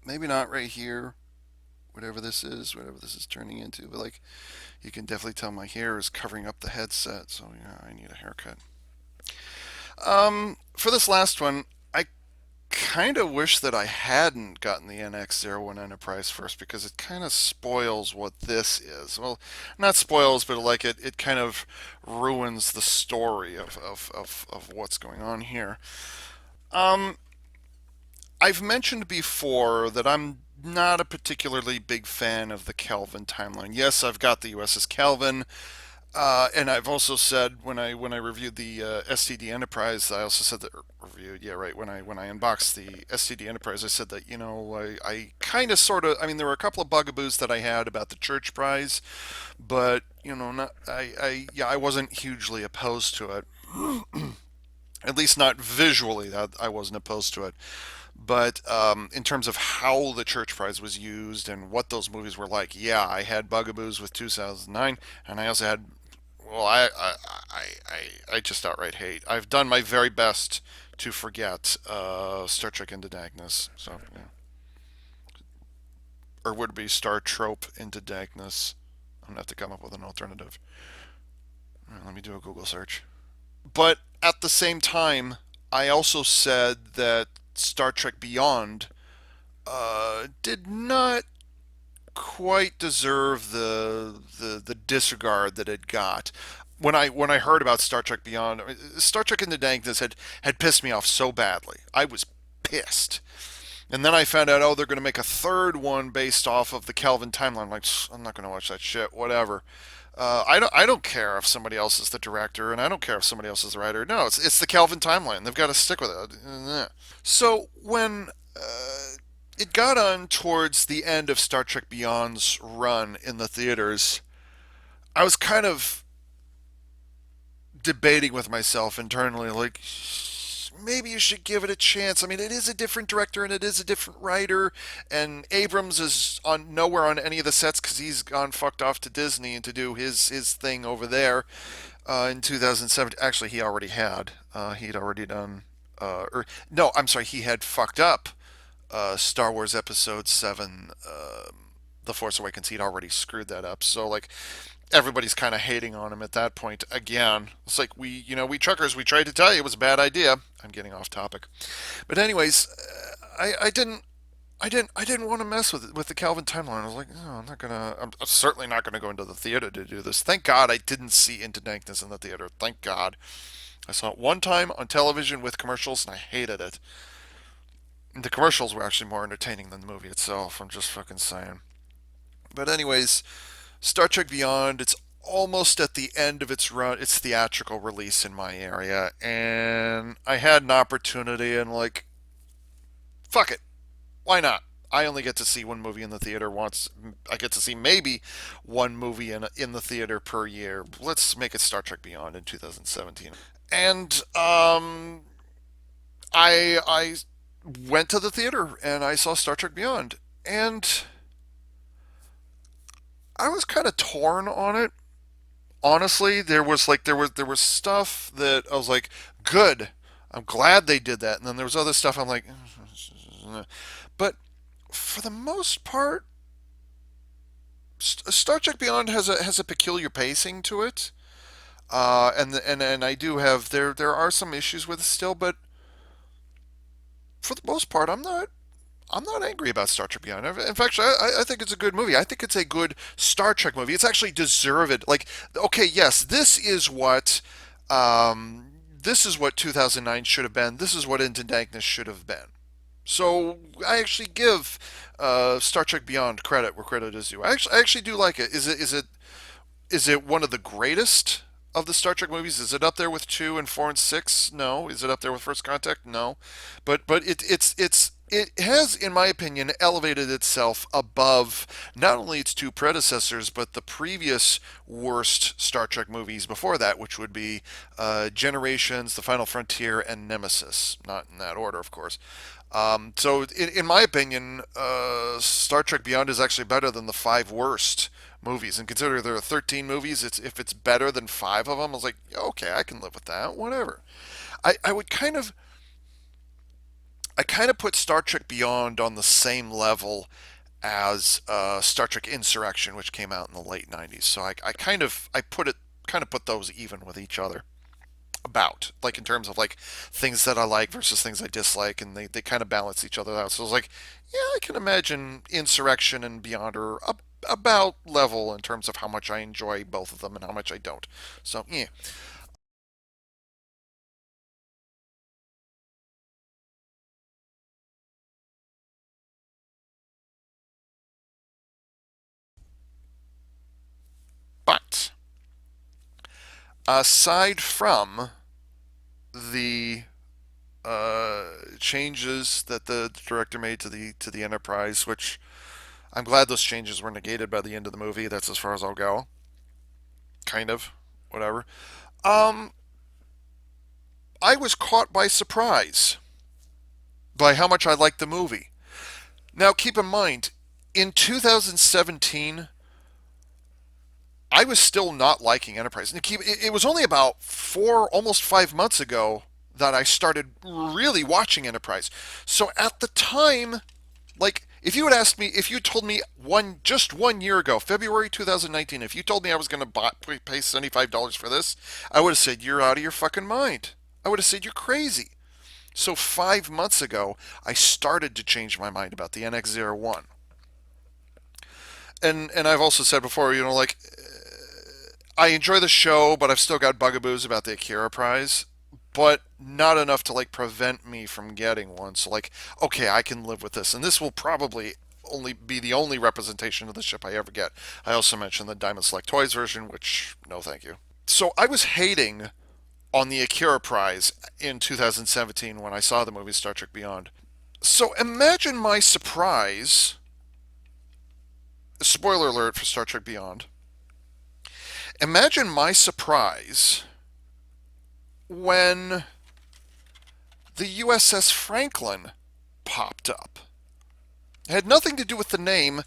maybe not right here, whatever this is turning into. But like, you can definitely tell my hair is covering up the headset, so yeah, I need a haircut. For this last one, I kind of wish that I hadn't gotten the NX-01 Enterprise first because it kind of spoils what this is. Well, not spoils, but like it kind of ruins the story of what's going on here. Um, I've mentioned before that I'm not a particularly big fan of the Kelvin timeline. Yes, I've got the U.S.S. Kelvin, and I've also said when I reviewed the STD Enterprise, I also said that reviewed, yeah, right. When I unboxed the STD Enterprise, I said that I kind of sort of, I mean, there were a couple of bugaboos that I had about the Church Prize, but not yeah, I wasn't hugely opposed to it. At least not visually, that I wasn't opposed to it. But in terms of how the Church Prize was used and what those movies were like, yeah, I had bugaboos with 2009, and I also had, well, I just outright hate. I've done my very best to forget Star Trek Into Darkness. So, yeah. Or would it be Star Trope Into Darkness? I'm gonna have to come up with an alternative. Let me do a Google search. But at the same time, I also said that Star Trek Beyond did not quite deserve the disregard that it got. When I heard about Star Trek Beyond, I mean, Star Trek Into Darkness had pissed me off so badly. I was pissed. And then I found out, oh, they're going to make a third one based off of the Kelvin timeline. I'm like, I'm not going to watch that shit. Whatever. I don't care if somebody else is the director, and I don't care if somebody else is the writer. No, it's the Kelvin timeline. They've got to stick with it. So when it got on towards the end of Star Trek Beyond's run in the theaters, I was kind of debating with myself internally, like, maybe you should give it a chance. I mean, it is a different director and it is a different writer, and Abrams is on nowhere on any of the sets because he's gone fucked off to Disney and to do his thing over there in 2007. Actually, he already had. He'd already done. Or no, I'm sorry, he had fucked up Star Wars Episode 7, The Force Awakens. He'd already screwed that up. So, like, everybody's kind of hating on him at that point again. It's like we truckers, we tried to tell you it was a bad idea. I'm getting off topic. But, anyways, I didn't want to mess with the Calvin timeline. I was like, no, I'm certainly not gonna go into the theater to do this. Thank God I didn't see Into Darkness in the theater. Thank God. I saw it one time on television with commercials and I hated it. The commercials were actually more entertaining than the movie itself. I'm just fucking saying. But anyways, Star Trek Beyond, it's almost at the end of its theatrical release in my area, and I had an opportunity and like, fuck it, why not? I only get to see one movie in the theater once. I get to see maybe one movie in the theater per year. Let's make it Star Trek Beyond in 2017. And I went to the theater and I saw Star Trek Beyond, and I was kind of torn on it. Honestly, there was stuff that I was like, good. I'm glad they did that. And then there was other stuff I'm like, but for the most part, Star Trek Beyond has a peculiar pacing to it. And I do have there are some issues with it still, but for the most part, I'm not angry about Star Trek Beyond. In fact, I think it's a good movie. I think it's a good Star Trek movie. It's actually deserved. Like, okay, yes, this is what 2009 should have been. This is what Into Darkness should have been. So I actually give Star Trek Beyond credit where credit is due. I actually do like it. Is it one of the greatest of the Star Trek movies? Is it up there with 2 and 4 and 6? No. Is it up there with First Contact? No. But it has, in my opinion, elevated itself above not only its two predecessors, but the previous worst Star Trek movies before that, which would be Generations, The Final Frontier, and Nemesis. Not in that order, of course. So, in my opinion, Star Trek Beyond is actually better than the five worst movies. And consider there are 13 movies, if it's better than five of them, I was like, okay, I can live with that. Whatever. I would kind of I kind of put Star Trek Beyond on the same level as Star Trek Insurrection, which came out in the late '90s. So I kind of put those even with each other. About like in terms of like things that I like versus things I dislike, and they kind of balance each other out. So it's like, yeah, I can imagine Insurrection and Beyond are about level in terms of how much I enjoy both of them and how much I don't. So yeah, but aside from the changes that the director made to the Enterprise, which I'm glad those changes were negated by the end of the movie. That's as far as I'll go. Kind of, whatever. Um, I was caught by surprise by how much I liked the movie. Now, keep in mind, in 2017, I was still not liking Enterprise. And it was only about almost 5 months ago that I started really watching Enterprise. So at the time, like, if you had asked me, if you told me just 1 year ago, February 2019, if you told me I was going to pay $75 for this, I would have said, you're out of your fucking mind. I would have said, you're crazy. So 5 months ago, I started to change my mind about the NX-01. And I've also said before, like I enjoy the show, but I've still got bugaboos about the Akira-prise, but not enough to like prevent me from getting one. So like, okay, I can live with this, and this will probably only be the only representation of the ship I ever get. I also mentioned the Diamond Select Toys version, which no, thank you. So I was hating on the Akira-prise in 2017 when I saw the movie Star Trek Beyond. So imagine my surprise. Spoiler alert for Star Trek Beyond. Imagine my surprise when the U.S.S. Franklin popped up. It had nothing to do with the name,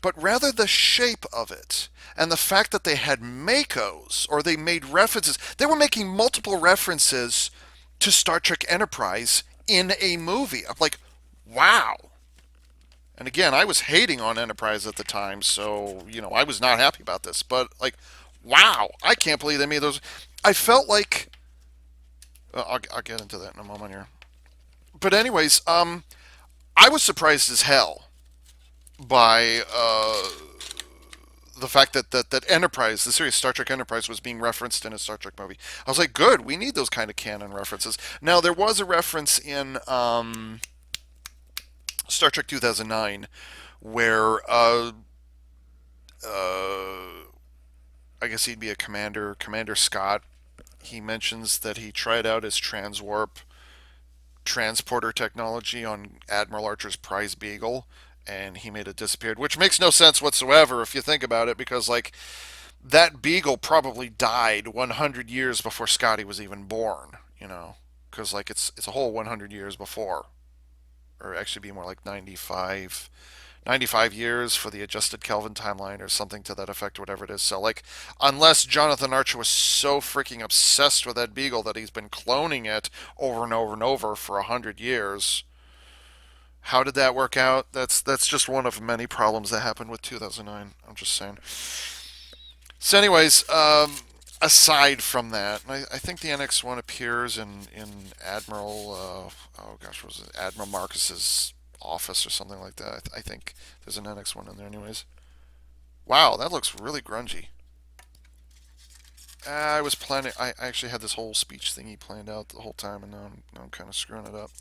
but rather the shape of it. And the fact that they had Makos, or they made references. They were making multiple references to Star Trek Enterprise in a movie. I'm like, wow. And again, I was hating on Enterprise at the time, so, I was not happy about this. But, like, wow, I can't believe they made those. I felt like. I'll get into that in a moment here. But, anyways, I was surprised as hell by the fact that Enterprise, the series Star Trek Enterprise, was being referenced in a Star Trek movie. I was like, good, we need those kind of canon references. Now, there was a reference in Star Trek 2009 where uh, I guess he'd be a commander, Commander Scott. He mentions that he tried out his transwarp transporter technology on Admiral Archer's prize Beagle, and he made it disappear, which makes no sense whatsoever if you think about it, because like that Beagle probably died 100 years before Scotty was even born, because like it's a whole 100 years before, or actually be more like 95 years for the adjusted Kelvin timeline or something to that effect, whatever it is. So, like, unless Jonathan Archer was so freaking obsessed with that Beagle that he's been cloning it over and over and over for 100 years, how did that work out? That's just one of many problems that happened with 2009. I'm just saying. So, anyways, aside from that, I think the NX1 appears in Admiral, oh gosh, what was it? Admiral Marcus's office or something like that. I think there's an NX1 in there, anyways. Wow, that looks really grungy. I was planning. I actually had this whole speech thingy planned out the whole time, and now I'm kind of screwing it up.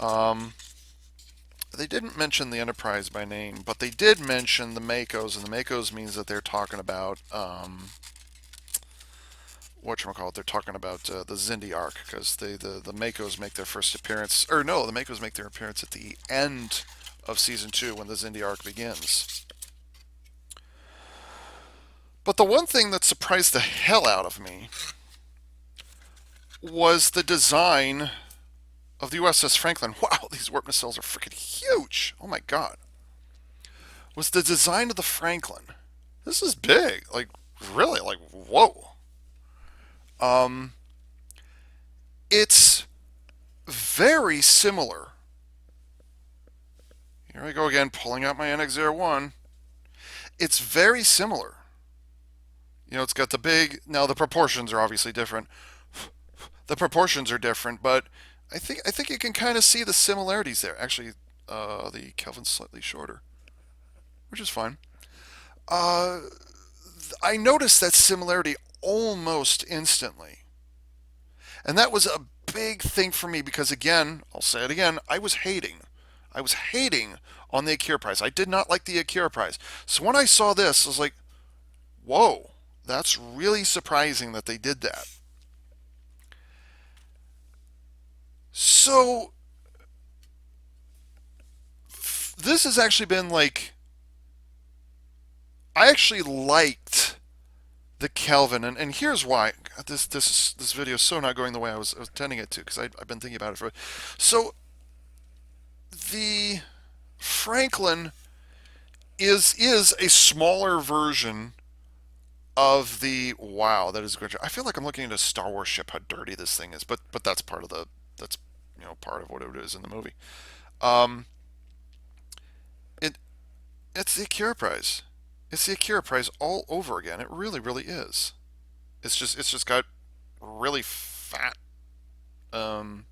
Um, they didn't mention the Enterprise by name, but they did mention the Makos, and the Makos means that they're talking about whatchamacallit, they're talking about the Xindi arc, because the Makos make their first appearance, or no, the Makos make their appearance at the end of season 2 when the Xindi arc begins. But the one thing that surprised the hell out of me was the design of the U.S.S. Franklin. Wow, these warp nacelles are freaking huge. Oh my god. Was the design of the Franklin. This is big. Like, really, like, whoa. Um, it's very similar Here we go again, pulling out my NX01. It's very similar. It's got the big. Now the proportions are obviously different. The proportions are different, but I think you can kind of see the similarities there. Actually, the Kelvin's slightly shorter, which is fine. Uh, I noticed that similarity almost instantly, and that was a big thing for me because, again, I'll say it again, I was hating. I was hating on the Akira-prise. I did not like the Akira-prise. So when I saw this, I was like, whoa, that's really surprising that they did that. So this has actually been like, I actually liked the Kelvin, and here's why. God, this video is so not going the way I was intending it to because I've been thinking about it for. So the Franklin is a smaller version of the. Wow, that is great. I feel like I'm looking at a Star Wars ship. How dirty this thing is, but that's part of the that's part of what it is in the movie. Um, it it's the Akira-prise. It's the Akira-prise all over again. It really, really is. It's just got really fat. Um,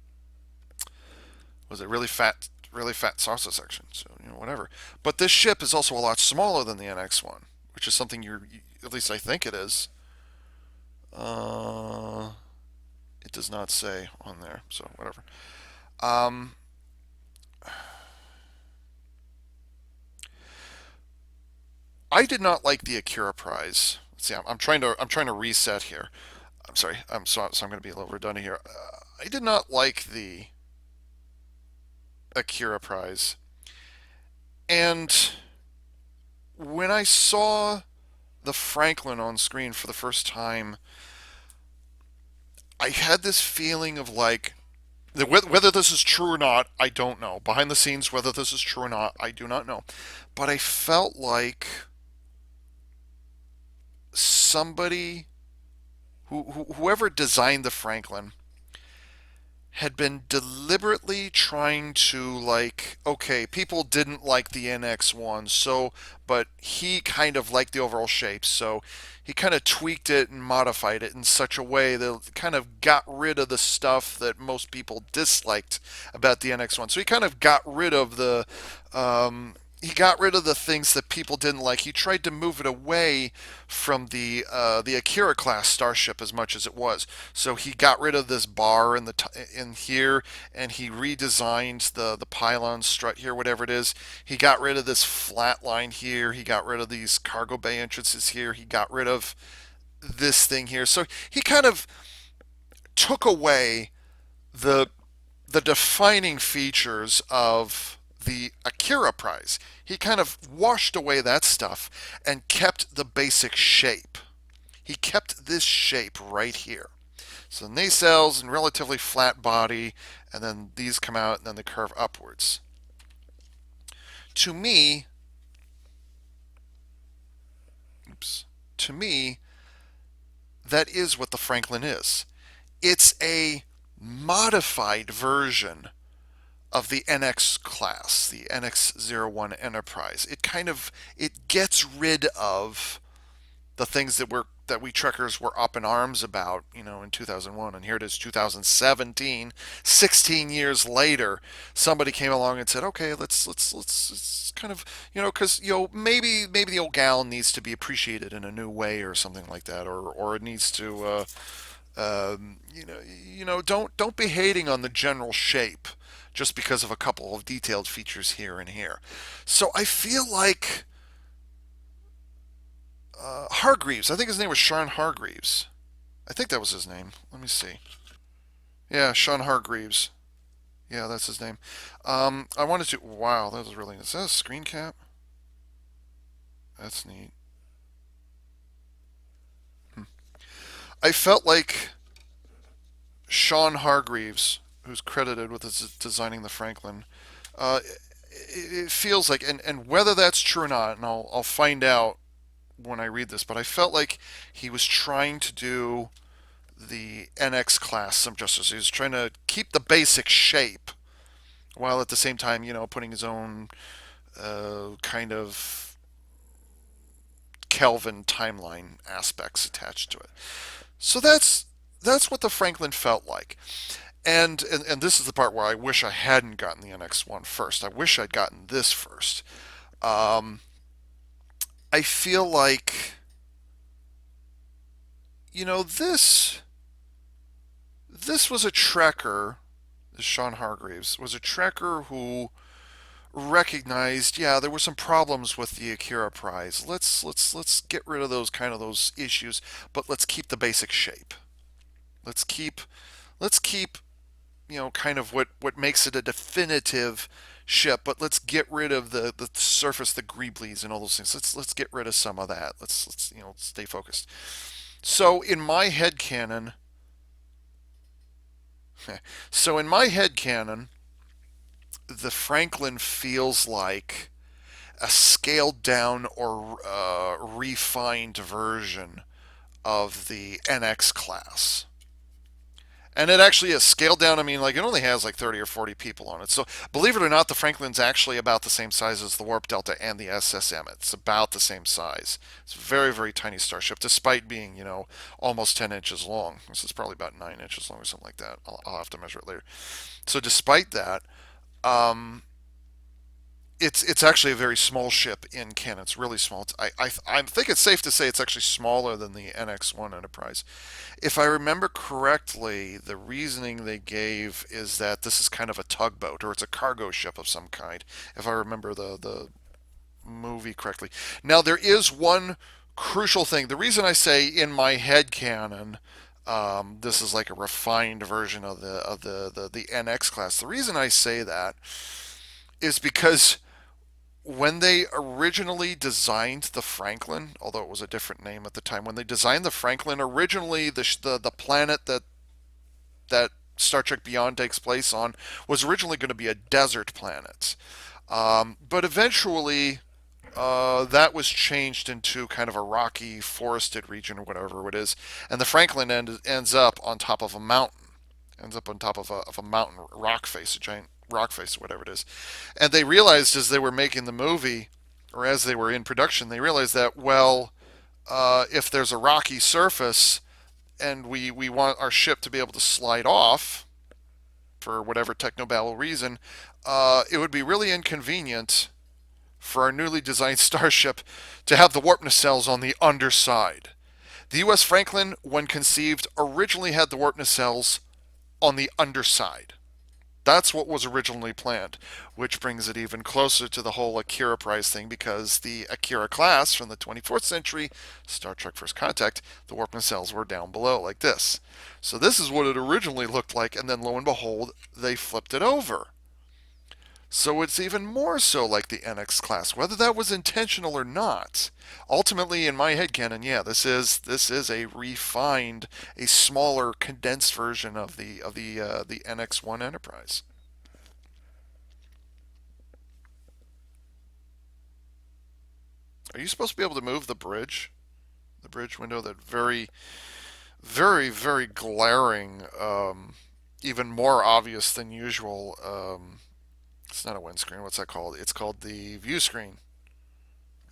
was it really fat salsa section? So whatever. But this ship is also a lot smaller than the NX1, which is something at least I think it is. Uh, it does not say on there, so whatever. Um, I did not like the Akira-prise. Let's see, I'm trying to reset here. I'm sorry. I'm going to be a little redundant here. I did not like the Akira-prise, and when I saw the Franklin on screen for the first time, I had this feeling of like, whether this is true or not, I don't know. Behind the scenes, whether this is true or not, I do not know. But I felt like somebody whoever designed the Franklin had been deliberately trying to, like, okay, people didn't like the NX1, so but he kind of liked the overall shape, so he kind of tweaked it and modified it in such a way that kind of got rid of the stuff that most people disliked about the NX1. So he kind of got rid of the things that people didn't like. He tried to move it away from the Akira class starship as much as it was. So he got rid of this bar in here, and he redesigned the pylon strut here, whatever it is. He got rid of this flat line here. He got rid of these cargo bay entrances here. He got rid of this thing here. So he kind of took away the the defining features of the Akira-prise. He kind of washed away that stuff and kept the basic shape. He kept this shape right here. So nacelles and relatively flat body, and then these come out and then they curve upwards. To me, oops, to me, that is what the Franklin is. It's a modified version of the NX class, the NX-01 Enterprise. It gets rid of the things that we trekkers were up in arms about, in 2001, and here it is 2017, 16 years later. Somebody came along and said, okay, let's kind of, because maybe the old gal needs to be appreciated in a new way or something like that, or it needs to don't be hating on the general shape just because of a couple of detailed features here and here. So I feel like Hargreaves. I think his name was Sean Hargreaves. I think that was his name. Let me see. Yeah, Sean Hargreaves. Yeah, that's his name. I wanted to. Wow, that was really. Is that a screen cap? That's neat. Hmm. I felt like Sean Hargreaves, who's credited with designing the Franklin, it feels like, and whether that's true or not, and I'll find out when I read this, but I felt like he was trying to do the NX class some justice. He was trying to keep the basic shape while at the same time, putting his own kind of Kelvin timeline aspects attached to it. So that's what the Franklin felt like. And this is the part where I wish I hadn't gotten the NX1 first. I wish I'd gotten this first. Um, I feel like, this was a trekker. Sean Hargreaves was a trekker who recognized, yeah, there were some problems with the Akira-prise. Let's get rid of those issues, but let's keep the basic shape. Let's keep let's keep kind of what makes it a definitive ship, but let's get rid of the surface, the greeblies, and all those things. Let's get rid of some of that. Let's stay focused. So in my head canon, so in my head canon, the Franklin feels like a scaled down or refined version of the NX class. And it actually is scaled down. I mean, like, it only has like 30 or 40 people on it. So, believe it or not, the Franklin's actually about the same size as the Warp Delta and the SSM. It's about the same size. It's a very, very tiny starship, despite being, almost 10 inches long. This is probably about 9 inches long or something like that. I'll have to measure it later. So, despite that, um, it's actually a very small ship in canon. It's really small. I think it's safe to say it's actually smaller than the NX-1 Enterprise. If I remember correctly, the reasoning they gave is that this is kind of a tugboat or it's a cargo ship of some kind. If I remember the movie correctly. Now there is one crucial thing. The reason I say in my head canon, this is like a refined version of the NX class. The reason I say that is because when they originally designed the Franklin, although it was a different name at the time, when they designed the Franklin, originally the planet that Star Trek Beyond takes place on was originally going to be a desert planet, but eventually that was changed into kind of a rocky, forested region or whatever it is, and the Franklin ends up on top of a mountain, ends up on top of a mountain rock face, a giant rock face, or whatever it is. And they realized as they were making the movie, or as they were in production, they realized that, well, if there's a rocky surface and we want our ship to be able to slide off for whatever technobabble reason, it would be really inconvenient for our newly designed starship to have the warp nacelles on the underside. The U.S. Franklin, when conceived, originally had the warp nacelles on the underside. That's what was originally planned, which brings it even closer to the whole Akira-prise thing because the Akira class from the 24th century, Star Trek First Contact, the warp nacelles were down below like this. So this is what it originally looked like, and then lo and behold, they flipped it over. So it's even more so like the NX class, whether that was intentional or not. Ultimately, in my headcanon, yeah, this is a refined, a smaller, condensed version of the NX1 Enterprise. Are you supposed to be able to move the bridge window? That very, very, very glaring, even more obvious than usual. It's not a windscreen. What's that called? It's called the view screen.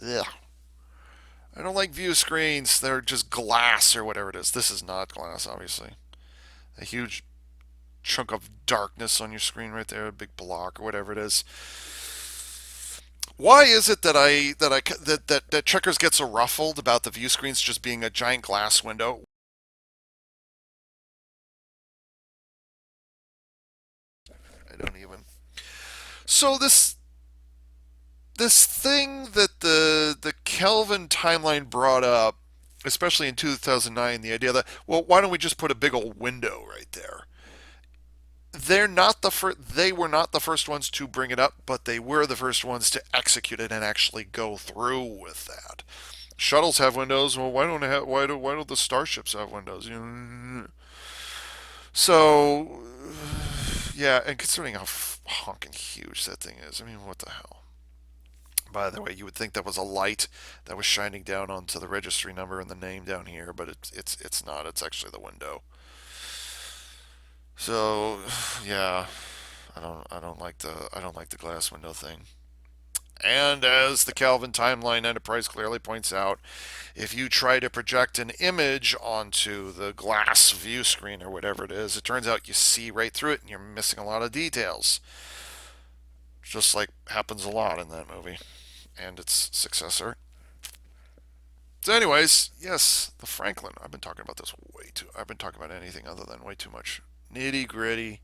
Yeah. I don't like view screens. They're just glass or whatever it is. This is not glass, obviously. A huge chunk of darkness on your screen right there, a big block or whatever it is. Why is it that Checkers gets so ruffled about the view screens just being a giant glass window? I don't even. So this thing that the Kelvin timeline brought up, especially in 2009, the idea that, well, why don't we just put a big old window right there? They were not the first ones to bring it up, but they were the first ones to execute it and actually go through with that. Shuttles have windows. Well, why don't the starships have windows? So yeah, and considering how honking huge that thing is, I mean, what the hell? By the way, you would think that was a light that was shining down onto the registry number and the name down here, but it's not. It's actually the window. So, yeah, I don't like the glass window thing. And as the Kelvin Timeline Enterprise clearly points out, if you try to project an image onto the glass view screen or whatever it is, it turns out you see right through it and you're missing a lot of details. Just like happens a lot in that movie and its successor. So, anyways, yes, the Franklin. I've been talking about this way too. I've been talking about anything other than way too much. Nitty gritty.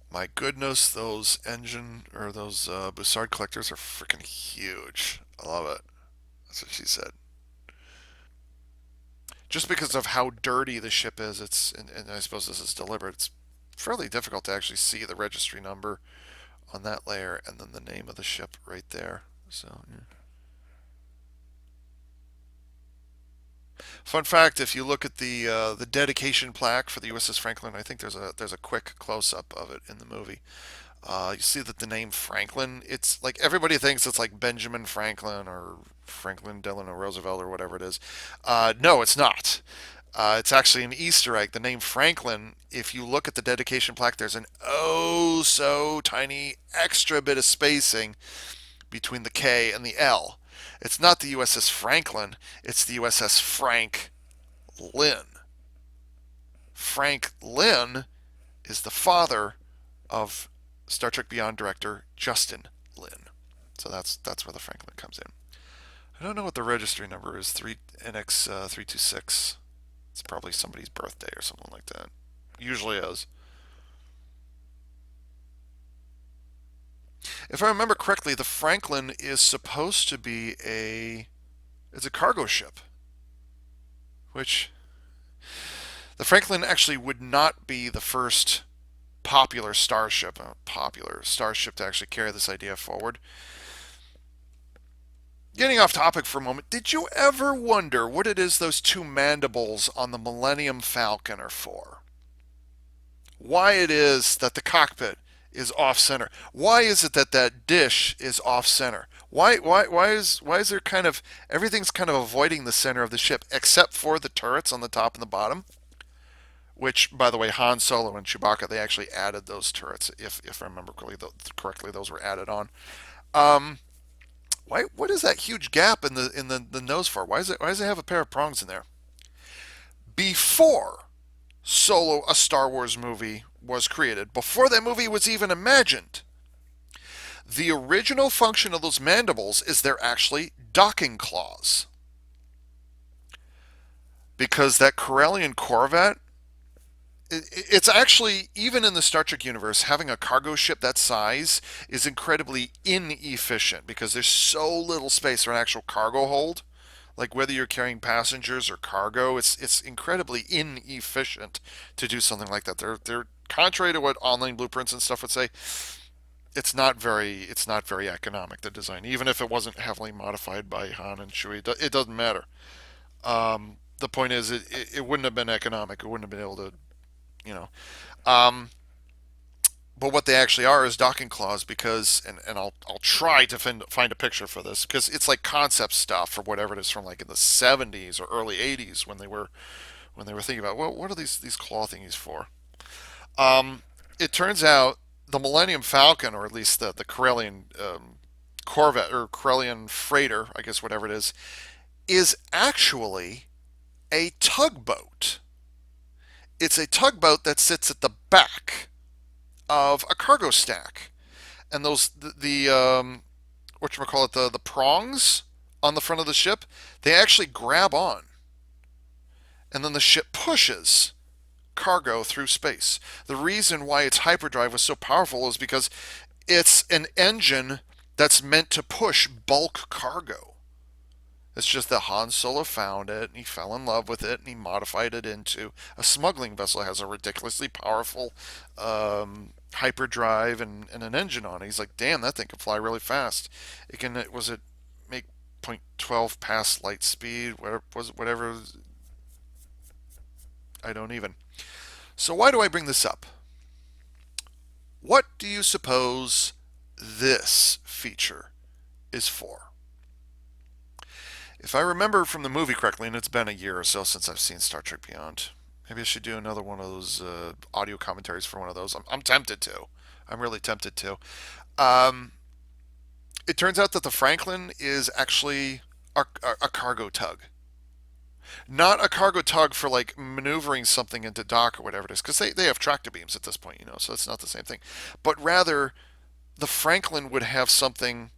My goodness, those engine or those Bussard collectors are freaking huge. I love it. That's what she said. Just because of how dirty the ship is, and I suppose this is deliberate. It's fairly difficult to actually see the registry number on that layer and then the name of the ship right there. So, yeah. Fun fact: if you look at the dedication plaque for the U.S.S. Franklin, I think there's a quick close up of it in the movie. You see that the name Franklin, it's like everybody thinks it's like Benjamin Franklin or Franklin Delano Roosevelt or whatever it is. No, it's not. It's actually an Easter egg. The name Franklin, if you look at the dedication plaque, there's an oh so tiny extra bit of spacing between the K and the L. It's not the USS Franklin, it's the USS Frank Lynn. Frank Lynn is the father of Star Trek Beyond director Justin Lin. So that's where the Franklin comes in. I don't know what the registry number is. 3NX326. It's probably somebody's birthday or something like that. Usually is. If I remember correctly, the Franklin is supposed to be it's a cargo ship, which the Franklin actually would not be the first popular starship to actually carry this idea forward. Getting off topic for a moment, did you ever wonder what it is those two mandibles on the Millennium Falcon are for? Why it is that the cockpit is off center? Why is it that that dish is off center? Why is there kind of everything's kind of avoiding the center of the ship except for the turrets on the top and the bottom? Which, by the way, Han Solo and Chewbacca they actually added those turrets. If I remember correctly, those were added on. Um, why? What is that huge gap in the nose for? Why does it have a pair of prongs in there? Before Solo, a Star Wars movie, was created, before that movie was even imagined, the original function of those mandibles is they're actually docking claws. Because that Corellian Corvette, it's actually, even in the Star Trek universe, having a cargo ship that size is incredibly inefficient because there's so little space for an actual cargo hold. Like whether you're carrying passengers or cargo, it's incredibly inefficient to do something like that. They're contrary to what online blueprints and stuff would say. It's not very economic, the design. Even if it wasn't heavily modified by Han and Chewie, it doesn't matter. The point is, it wouldn't have been economic. It wouldn't have been able to, you know. Um, but what they actually are is docking claws because, and I'll try to find a picture for this because it's like concept stuff or whatever it is from like in the 70s or early 80s when they were thinking about, well, what are these claw thingies for? Um, it turns out the Millennium Falcon, or at least the Corellian Corvette or Corellian freighter, I guess whatever it is actually a tugboat. It's a tugboat that sits at the back of a cargo stack, and those the what you call it the prongs on the front of the ship, they actually grab on, and then the ship pushes cargo through space. The reason why its hyperdrive was so powerful is because it's an engine that's meant to push bulk cargo. It's just that Han Solo found it and he fell in love with it and he modified it into a smuggling vessel. It has a ridiculously powerful hyperdrive and an engine on it. He's like, damn, that thing can fly really fast. It can, was it make point 12 past light speed? Whatever, was it, whatever. I don't even. So why do I bring this up? What do you suppose this feature is for? If I remember from the movie correctly, and it's been a year or so since I've seen Star Trek Beyond, maybe I should do another one of those audio commentaries for one of those. I'm tempted to. I'm really tempted to. Um, it turns out that the Franklin is actually a cargo tug, not a cargo tug for like maneuvering something into dock or whatever it is, because they have tractor beams at this point, so it's not the same thing. But rather, the Franklin would have something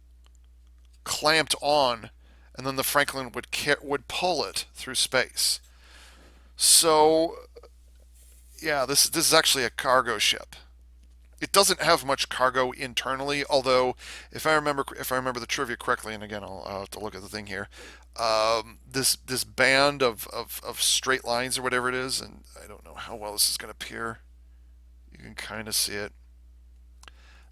clamped on, and then the Franklin would pull it through space. So yeah, this is actually a cargo ship. It doesn't have much cargo internally, although if I remember the trivia correctly, and again I'll have to look at the thing here. This band of straight lines or whatever it is, and I don't know how well this is going to appear. You can kind of see it.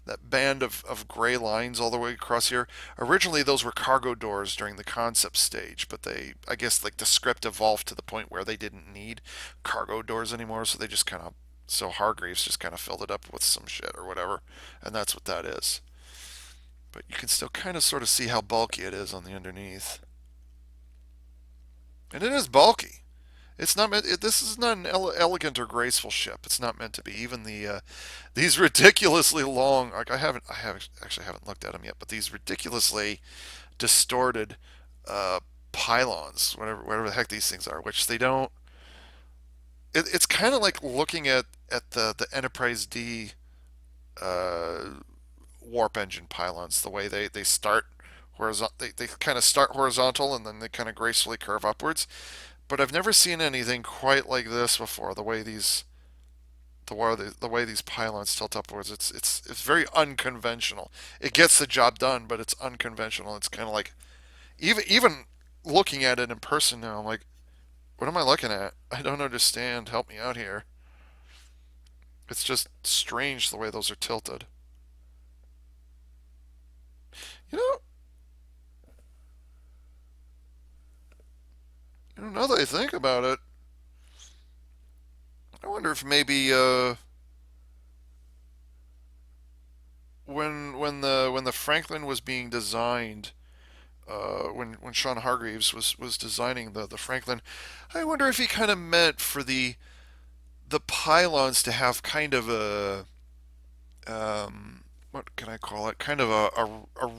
That band of gray lines all the way across here. Originally, those were cargo doors during the concept stage, but I guess, like the script evolved to the point where they didn't need cargo doors anymore, so so Hargreaves just kind of filled it up with some shit or whatever, and that's what that is. But you can still kind of sort of see how bulky it is on the underneath, and it is bulky. It's not meant. This is not an elegant or graceful ship. It's not meant to be. Even these ridiculously long. Like I haven't looked at them yet, but these ridiculously distorted uh, pylons, whatever the heck these things are, which they don't. It's kind of like looking at the Enterprise D uh, warp engine pylons. The way they start horizontal. They kind of start horizontal and then they kind of gracefully curve upwards. But I've never seen anything quite like this before. The way these pylons tilt upwards, it's very unconventional. It gets the job done, but it's unconventional. It's kind of like even looking at it in person now, I'm like, what am I looking at? I don't understand. Help me out here. It's just strange the way those are tilted. You know, now that I think about it, I wonder if maybe when the Franklin was being designed, when Sean Hargreaves was designing the Franklin, I wonder if he kind of meant for the pylons to have kind of a what can I call it? Kind of a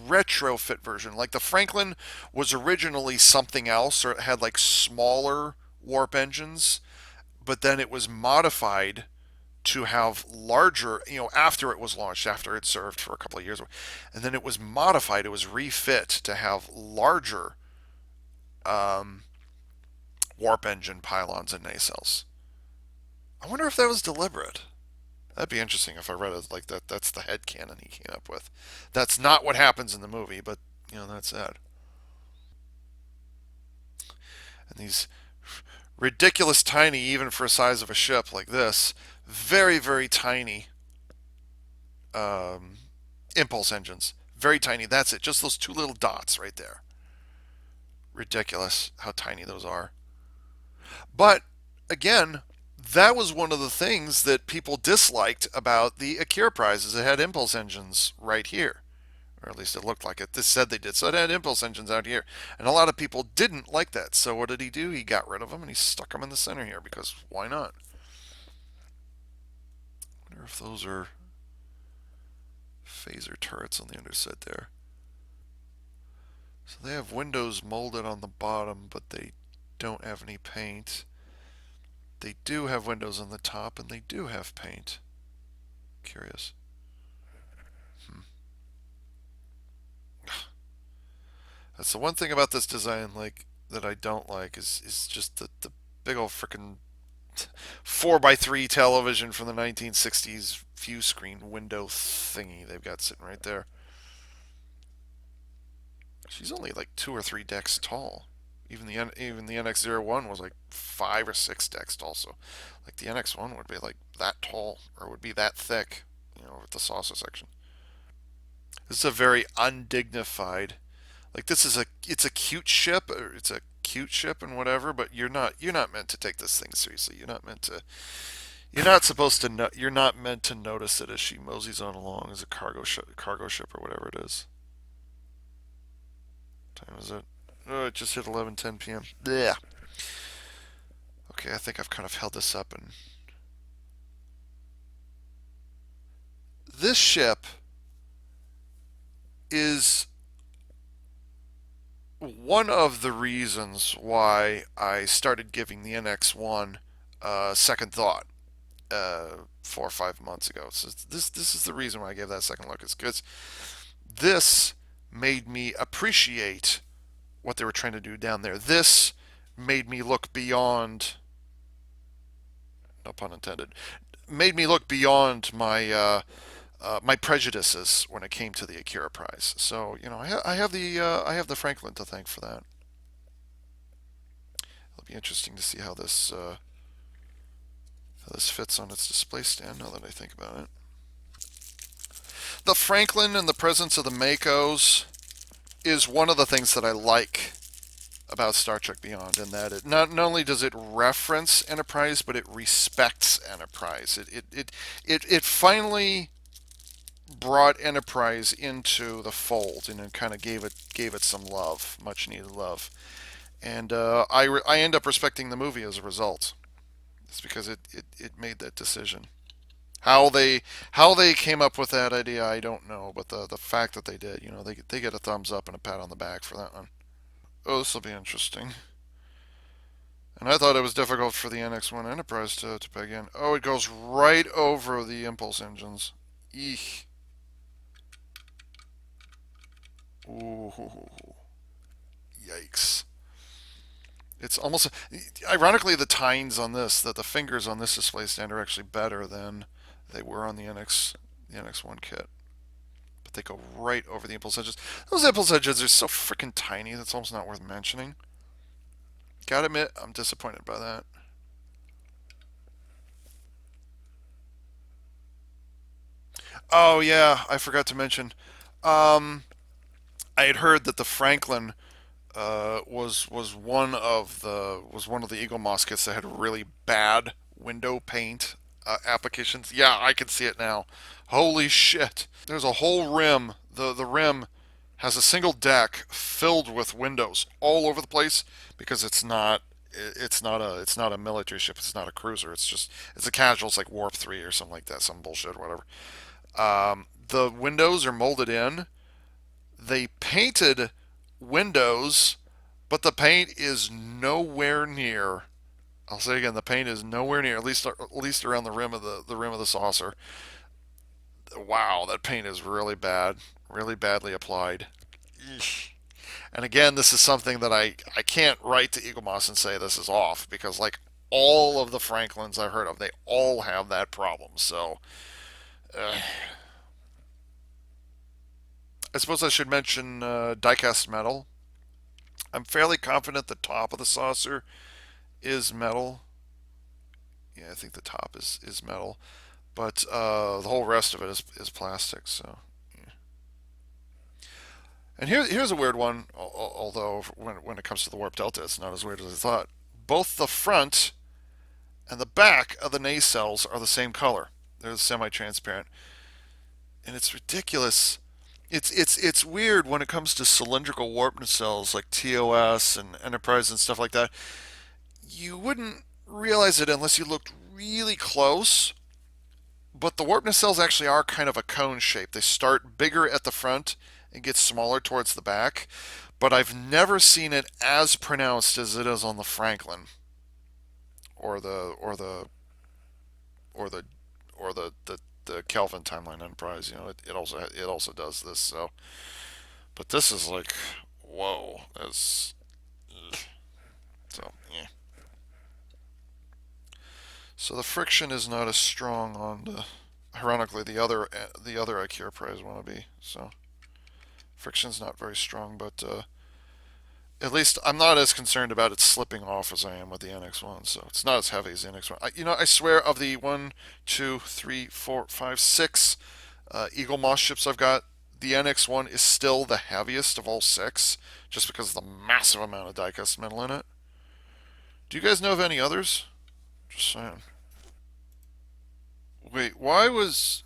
retrofit version. Like the Franklin was originally something else, or it had like smaller warp engines, but then it was modified to have larger, after it was launched, after it served for a couple of years, and then it was modified, it was refit to have larger um, warp engine pylons and nacelles. I wonder if that was deliberate. That'd be interesting if I read it like that. That's the head canon he came up with. That's not what happens in the movie, but that's it. And these ridiculous tiny, even for a size of a ship like this, very very tiny um, impulse engines. Very tiny. That's it. Just those two little dots right there. Ridiculous how tiny those are. But again, that was one of the things that people disliked about the Akira-prise is it had impulse engines right here. Or at least it looked like it. This said they did. So it had impulse engines out here. And a lot of people didn't like that. So what did he do? He got rid of them and he stuck them in the center here because why not? I wonder if those are phaser turrets on the underside there. So they have windows molded on the bottom, but they don't have any paint. They do have windows on the top, and they do have paint. Curious. Hmm. That's the one thing about this design, like that I don't like, is just the big old freaking 4x3 television from the 1960s view screen window thingy they've got sitting right there. She's only like 2 or 3 decks tall. Even the NX-01 was like 5 or 6 decks tall. So, like the NX-1 would be like that tall or would be that thick, with the saucer section. This is a very undignified. Like this is it's a cute ship, or it's a cute ship and whatever. But you're not meant to take this thing seriously. You're not meant to. You're not supposed to. You're not meant to notice it as she moseys on along as a cargo ship or whatever it is. What time is it? Oh, it just hit 11:10 p.m. Yeah. Okay, I think I've kind of held this up. And this ship is one of the reasons why I started giving the NX1 second thought 4 or 5 months ago. So this is the reason why I gave that second look. Is because this made me appreciate what they were trying to do down there. This made me look beyond, no pun intended, made me look beyond my prejudices when it came to the Akira-prise. So I have the Franklin to thank for that. It'll be interesting to see how this fits on its display stand. Now that I think about it, the Franklin in the presence of the Makos is one of the things that I like about Star Trek Beyond, in that it not only does it reference Enterprise, but it respects Enterprise. It finally brought Enterprise into the fold, and kind of gave it some love, much needed love. And I end up respecting the movie as a result. It's because it made that decision. How they came up with that idea, I don't know, but the fact that they did, they get a thumbs up and a pat on the back for that one. Oh, this will be interesting. And I thought it was difficult for the NX1 Enterprise to peg in. Oh, it goes right over the impulse engines. Eek. Ooh. Yikes. It's almost, ironically, the tines on this, that the fingers on this display stand are actually better than they were on the NX1 kit. But they go right over the impulse edges. Those impulse edges are so freaking tiny that's almost not worth mentioning. Gotta admit, I'm disappointed by that. Oh yeah, I forgot to mention. Um, I had heard that the Franklin was one of the Eaglemoss kits that had really bad window paint applications. Yeah, I can see it now. Holy shit! There's a whole rim. The rim has a single deck filled with windows all over the place because it's not a military ship. It's not a cruiser. It's a casual. It's like Warp 3 or something like that. Some bullshit, or whatever. The windows are molded in. They painted windows, but the paint is nowhere near. I'll say again, the paint is nowhere near. At least around the rim of the saucer. Wow, that paint is really bad, really badly applied. Eesh. And again, this is something that I can't write to Eaglemoss and say this is off, because like all of the Franklins I've heard of, they all have that problem. So uh, I suppose I should mention diecast metal. I'm fairly confident the top of the saucer is metal. Yeah, I think the top is metal, but the whole rest of it is plastic. So, yeah. And here's a weird one. Although when it comes to the warp delta, it's not as weird as I thought. Both the front and the back of the nacelles are the same color. They're semi-transparent, and it's ridiculous. It's weird when it comes to cylindrical warp nacelles like TOS and Enterprise and stuff like that. You wouldn't realize it unless you looked really close. But the warp nacelles actually are kind of a cone shape. They start bigger at the front and get smaller towards the back. But I've never seen it as pronounced as it is on the Franklin or the or the or the or the Kelvin Timeline Enterprise. It also does this. So, but this is like, whoa. That's so yeah. So the friction is not as strong on the, ironically, the other Akira-prise wannabe. So friction's not very strong, but at least I'm not as concerned about it slipping off as I am with the NX1. So it's not as heavy as the NX1. I swear, of the one, two, three, four, five, six Eaglemoss ships I've got, the NX1 is still the heaviest of all six, just because of the massive amount of diecast metal in it. Do you guys know of any others? Just saying. Wait, why is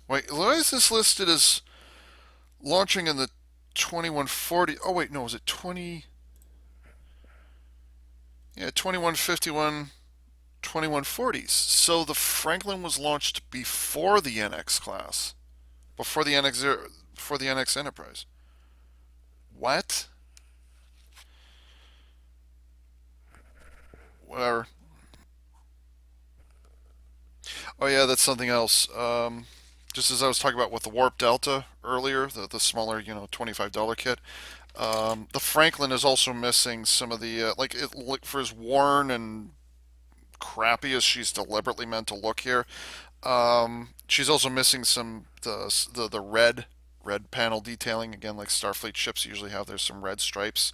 this listed as launching in the 2140? Oh wait, no, was it 20? Yeah, 2151, 2140s. So the Franklin was launched before the NX class, before the NX zero. for the NX Enterprise. What? Whatever. Oh yeah, that's something else. Just as I was talking about with the Warp Delta earlier, the smaller, $25 kit. The Franklin is also missing some of the like it look for as worn and crappy as she's deliberately meant to look here. She's also missing some the red panel detailing again, like Starfleet ships usually have. There's some red stripes.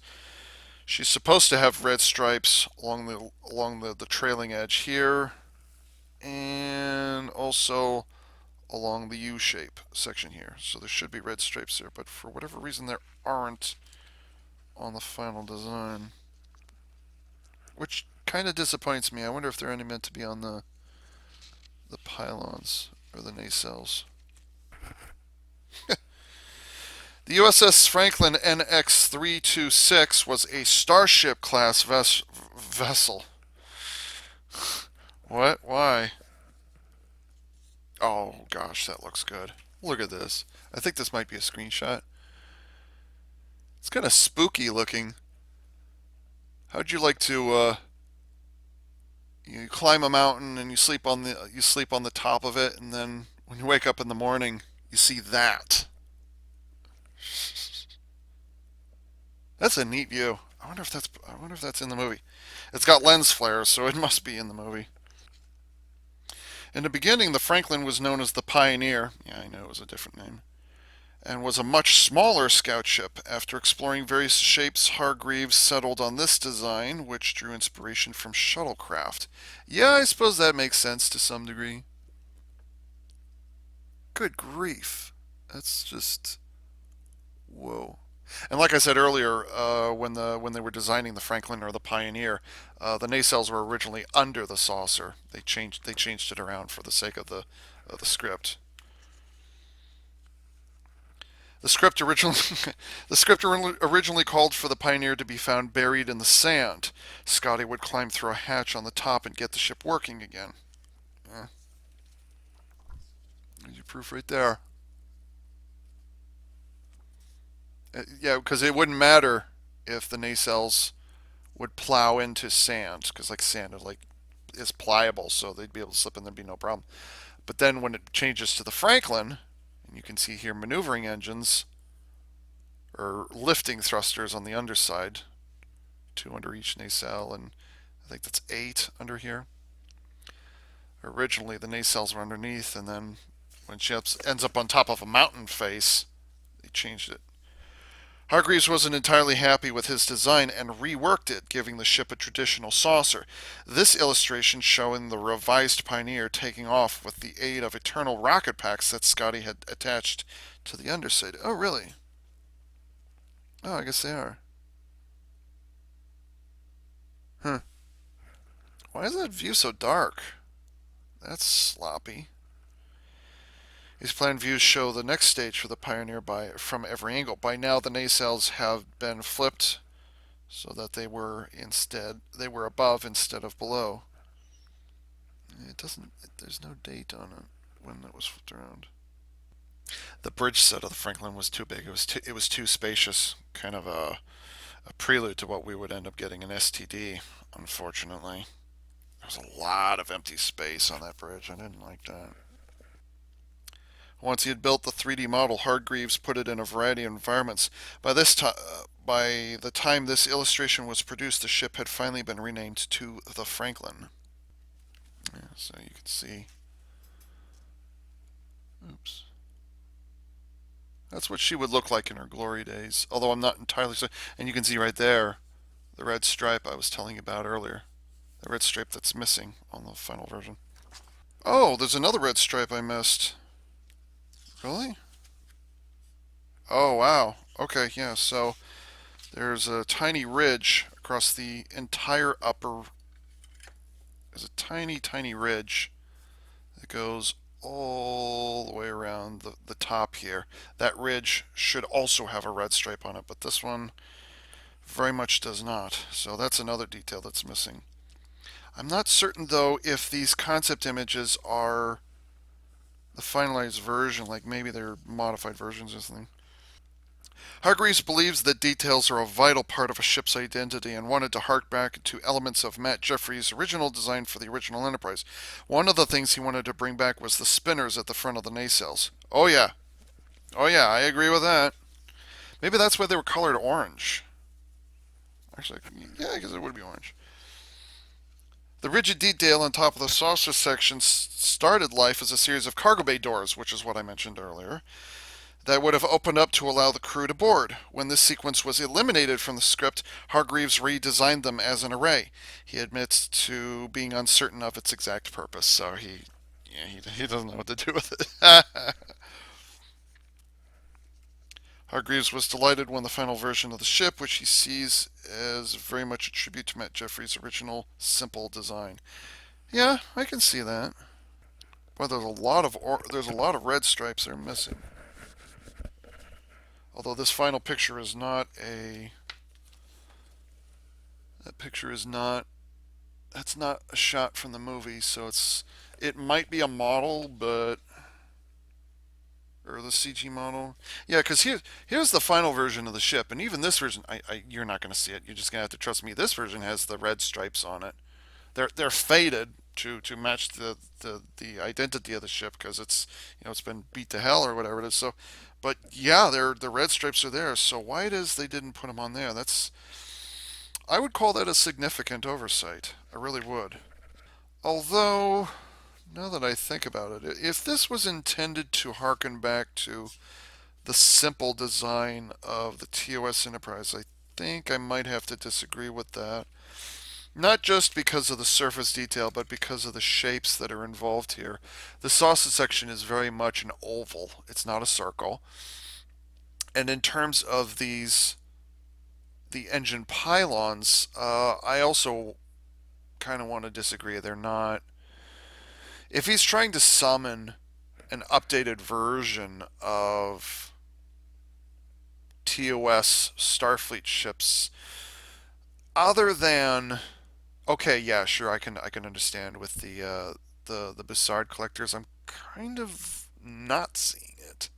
She's supposed to have red stripes along the trailing edge here, and also along the U shape section here. So there should be red stripes there, but for whatever reason there aren't on the final design, which kind of disappoints me. I wonder if they're any meant to be on the pylons or the nacelles. The U.S.S. Franklin NX-326 was a Starship class vessel. What? Why? Oh gosh, that looks good. Look at this. I think this might be a screenshot. It's kind of spooky looking. How'd you like to you climb a mountain and you sleep on the top of it, and then when you wake up in the morning, you see that. That's a neat view. I wonder if that's in the movie. It's got lens flares, so it must be in the movie. In the beginning, the Franklin was known as the Pioneer. Yeah, I know it was a different name. And was a much smaller scout ship. After exploring various shapes, Hargreaves settled on this design, which drew inspiration from shuttlecraft. Yeah, I suppose that makes sense to some degree. Good grief. That's just whoa. And like I said earlier, when they were designing the Franklin or the Pioneer, the nacelles were originally under the saucer. They changed it around for the sake of the script. The script originally the script originally called for the Pioneer to be found buried in the sand. Scotty would climb through a hatch on the top and get the ship working again. Uh, there's your proof right there. Yeah, because it wouldn't matter if the nacelles would plow into sand, because like sand is pliable, so they'd be able to slip and there'd be no problem. But then when it changes to the Franklin, and you can see here maneuvering engines or lifting thrusters on the underside, two under each nacelle, and I think that's eight under here. Originally, the nacelles were underneath, and then when ships ends up on top of a mountain face, they changed it. Hargreaves wasn't entirely happy with his design and reworked it, giving the ship a traditional saucer. This illustration showing the revised Pioneer taking off with the aid of eternal rocket packs that Scotty had attached to the underside. Oh, really? Oh, I guess they are. Huh. Why is that view so dark? That's sloppy. These planned views show the next stage for the Pioneer from every angle. By now, the nacelles have been flipped so that they were above instead of below. It doesn't. There's no date on it when it was flipped around. The bridge set of the Franklin was too big. It was too spacious. Kind of a prelude to what we would end up getting in STD. Unfortunately, there's a lot of empty space on that bridge. I didn't like that. Once he had built the 3D model, Hargreaves put it in a variety of environments. By the time this illustration was produced, the ship had finally been renamed to the Franklin. Yeah, so you can see. Oops. That's what she would look like in her glory days. Although I'm not entirely sure. And you can see right there the red stripe I was telling you about earlier. The red stripe that's missing on the final version. Oh, there's another red stripe I missed. Really? Oh, wow. Okay, yeah, so there's a tiny ridge across the entire upper. There's a tiny, tiny ridge that goes all the way around the top here. That ridge should also have a red stripe on it, but this one very much does not. So that's another detail that's missing. I'm not certain, though, if these concept images are the finalized version, like maybe they're modified versions or something. Hargreaves believes that details are a vital part of a ship's identity and wanted to hark back to elements of Matt Jeffries' original design for the original Enterprise. One of the things he wanted to bring back was the spinners at the front of the nacelles. Oh yeah, oh yeah, I agree with that. Maybe that's why they were colored orange. Actually, yeah, I guess it would be orange. The rigid detail on top of the saucer section started life as a series of cargo bay doors, which is what I mentioned earlier, that would have opened up to allow the crew to board. When this sequence was eliminated from the script, Hargreaves redesigned them as an array. He admits to being uncertain of its exact purpose, so he doesn't know what to do with it. Hargreaves was delighted when the final version of the ship, which he sees as very much a tribute to Matt Jeffries' original simple design. Yeah, I can see that. Well, there's a lot of red stripes they're missing. Although this final picture is not a that picture is not that's not a shot from the movie, so it might be a model, but or the CG model. Yeah, because here's the final version of the ship, and even this version, you're not going to see it. You're just going to have to trust me. This version has the red stripes on it. They're faded to match the identity of the ship because it's been beat to hell or whatever it is. So, but yeah, the red stripes are there. So why it is they didn't put them on there? I would call that a significant oversight. I really would. Although, now that I think about it, if this was intended to harken back to the simple design of the TOS Enterprise, I think I might have to disagree with that. Not just because of the surface detail, but because of the shapes that are involved here. The sausage section is very much an oval, it's not a circle. And in terms of the engine pylons, I also kind of want to disagree. They're not. If he's trying to summon an updated version of TOS Starfleet ships, other than okay, yeah, sure, I can understand with the Bussard collectors. I'm kind of not seeing it.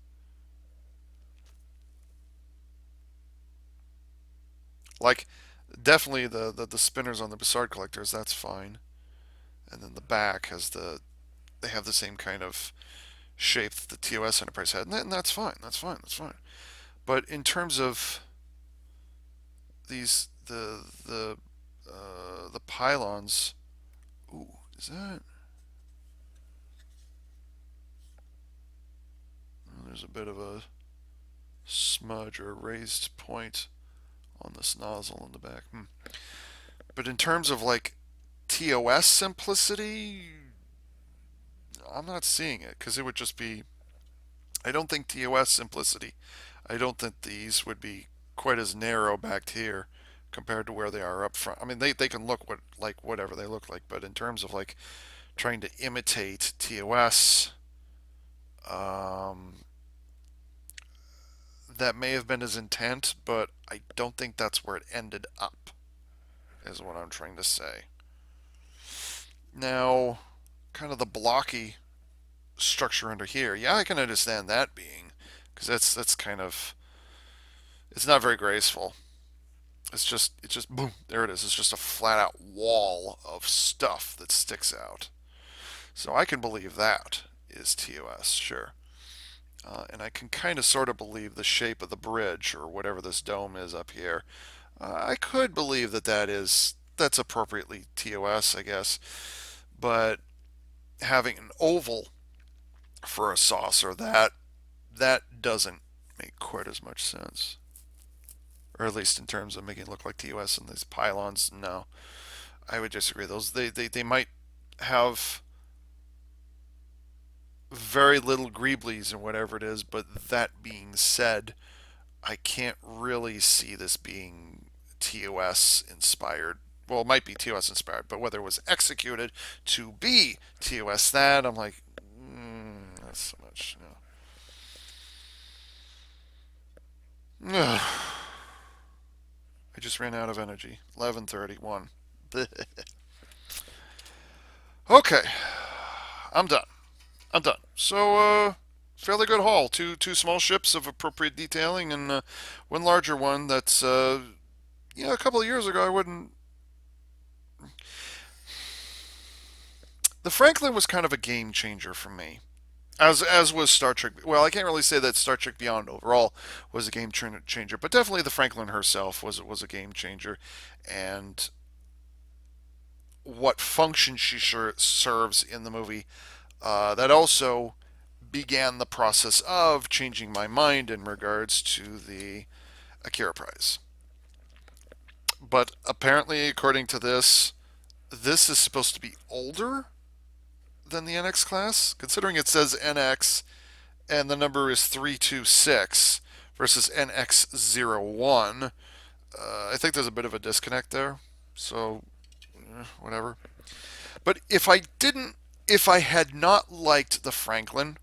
Like, definitely the spinners on the Bussard collectors. That's fine. And then the back has they have the same kind of shape that the TOS Enterprise had, and that's fine. That's fine. That's fine. But in terms of these the pylons, ooh, is that? There's a bit of a smudge or a raised point on this nozzle in the back. But in terms of like TOS simplicity, I'm not seeing it because it would just be. I don't think TOS simplicity. I don't think these would be quite as narrow back here compared to where they are up front. I mean, they can look like whatever they look like, but in terms of like trying to imitate TOS, um, that may have been his intent, but I don't think that's where it ended up. Is what I'm trying to say. Now, kind of the blocky structure under here. Yeah, I can understand that being because that's kind of it's not very graceful. It's just boom, there it is. It's just a flat out wall of stuff that sticks out. So I can believe that is TOS, sure. And I can kind of sort of believe the shape of the bridge or whatever this dome is up here. I could believe that's appropriately TOS, I guess. But having an oval for a saucer, that doesn't make quite as much sense. Or at least in terms of making it look like TOS and these pylons, no. I would disagree. Those they might have very little greeblies and whatever it is, but that being said, I can't really see this being TOS inspired. Well, it might be TOS inspired, but whether it was executed to be TOS, that I'm like, that's so much. No. I just ran out of energy. 11:31. Okay, I'm done. I'm done. So, fairly good haul. Two small ships of appropriate detailing, and one larger one that's a couple of years ago I wouldn't. The Franklin was kind of a game changer for me. As was Star Trek. Well, I can't really say that Star Trek Beyond overall was a game changer, but definitely the Franklin herself was a game changer, and what function she serves in the movie. That also began the process of changing my mind in regards to the Akira-prise. But apparently, according to this is supposed to be older than the NX class, considering it says NX and the number is 326 versus NX01. I think there's a bit of a disconnect there. So, whatever. But if I had not liked the Franklin,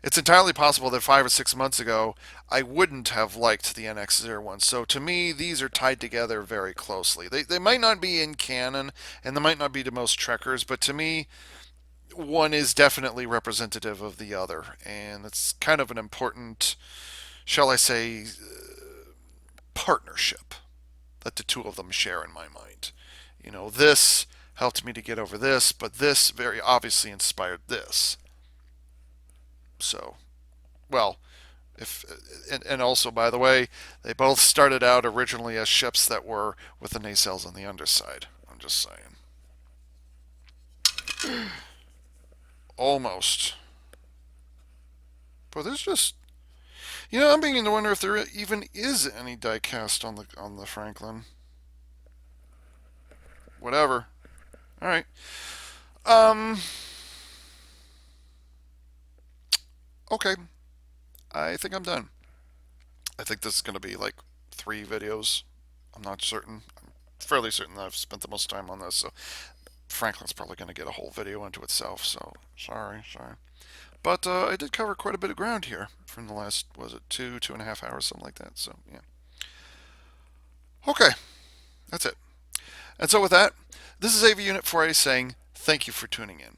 it's entirely possible that 5 or 6 months ago I wouldn't have liked the NX01. So to me, these are tied together very closely. They might not be in canon, and they might not be to most trekkers, but to me, one is definitely representative of the other, and it's kind of an important, shall I say, partnership that the two of them share in my mind. This helped me to get over this, but this very obviously inspired this. So, well, if and also by the way, they both started out originally as ships that were with the nacelles on the underside. I'm just saying. Almost. But there's just I'm beginning to wonder if there even is any diecast on the Franklin. Whatever. All right. Um. Okay. I think I'm done. I think this is going to be like 3 videos. I'm not certain. I'm fairly certain that I've spent the most time on this. So Franklin's probably going to get a whole video into itself. So sorry. But I did cover quite a bit of ground here from the last, was it 2.5 hours, something like that. So yeah. Okay, that's it. And so with that, this is AV Unit 4A saying thank you for tuning in.